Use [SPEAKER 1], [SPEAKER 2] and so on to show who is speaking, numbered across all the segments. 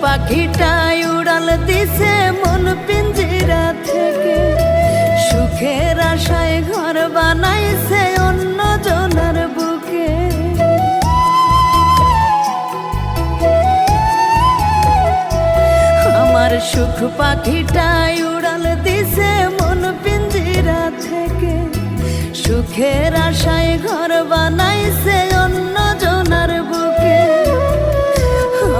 [SPEAKER 1] পাখিটাই উড়াল দিছে মন পিঞ্জিরা থেকে, সুখের আশায় ঘর বানাইছে অন্য জনের বুকে। আমার সুখ পাখিটাই উড়াল দিছে মন পিঞ্জিরা থেকে, সুখের আশায় ঘর বানাইছে অন্য জনের বুকে।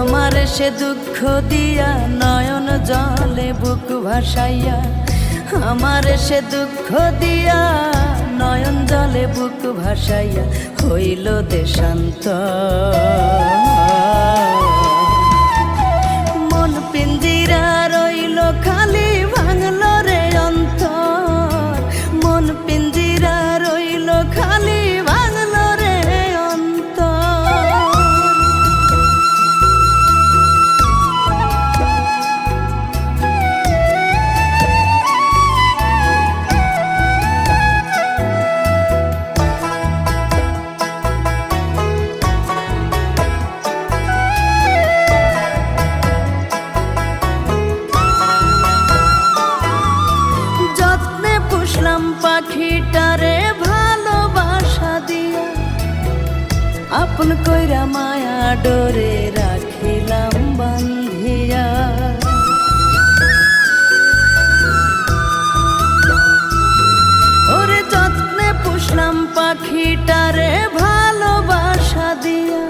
[SPEAKER 1] আমার সে দুঃখ দিয়া নয়ন জলে বুক ভাসাইয়া, আমার সে দুঃখ দিয়া নয়ন জলে বুক ভাসাইয়া হইল দেশান্তর। মন পিঞ্জিরা রইল খালি ভাঙল রে অন্তর, মন পিঞ্জিরা রইল খালি ভাঙল রে অন্তর। পাখিটারে ভালোবাসা দিয়া আপন কইরা মায়া ডোরে রাখিলাম বান্ধিয়া। ওরে যত্নে পুষলাম পাখিটারে ভালোবাসা দিয়া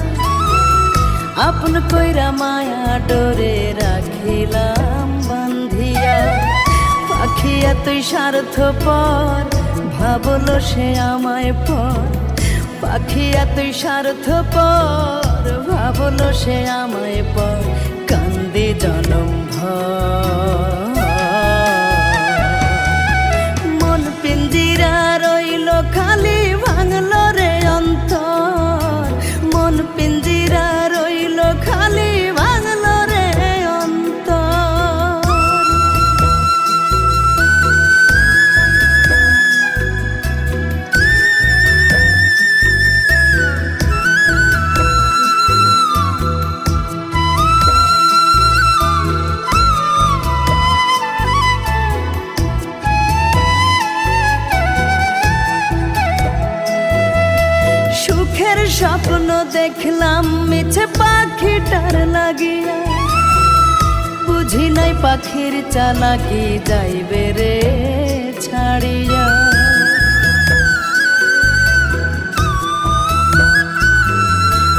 [SPEAKER 1] আপন কইরা মায়া ডোরে রাখিলাম বান্ধিয়া। পাখি এতই স্বার্থপর ভাবলো সে আমায় পর, পাখি এতই স্বার্থপর ভাবলো সে আমায় পর, কান্দি জনম ভর। মন পিঞ্জিরা রইল খালি ভাঙল রে অন্তর, মন পিঞ্জিরা রইল খালি ভাঙল রে অন্তর। সুখের স্বপ্ন দেখলাম মিছে পাখিটার লাগিয়া, বুঝি নাই পাখির চালাকি যাইবে রে ছাড়িয়া।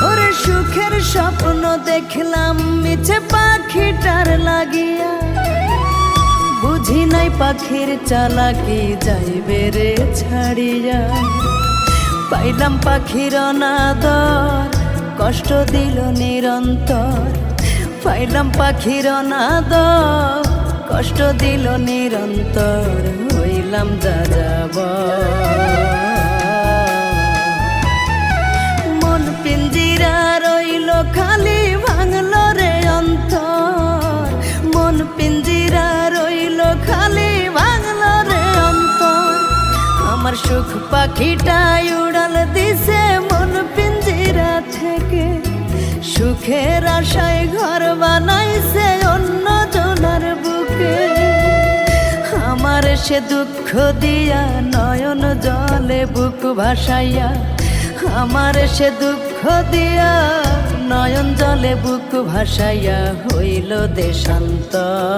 [SPEAKER 1] ওরে সুখের স্বপ্ন দেখলাম মিছে পাখিটার লাগিয়া, বুঝি নাই পাখির চালাকি যাইবে রে ছাড়িয়া। পাইলাম পাখির অনাদর কষ্ট দিল নিরন্তর, পাইলাম পাখির অনাদর কষ্ট দিল নিরন্তর, হইলাম যাযাবর। মন পিঞ্জিরা রইল খালি ভাঙল রে অন্তর, মন পিঞ্জিরা রইল খালি ভাঙল রে অন্তর। আমার সুখ পাখিটাই উড়াল দিছে মন পিঞ্জিরা থেকে, সুখের আশায় ঘর বানাইছে অন্য জনের বুকে। আমার সে দুঃখ দিয়া নয়ন জলে বুক ভাসাইয়া, আমার সে দুঃখ দিয়া নয়ন জলে বুক ভাসাইয়া হইল দেশান্তর।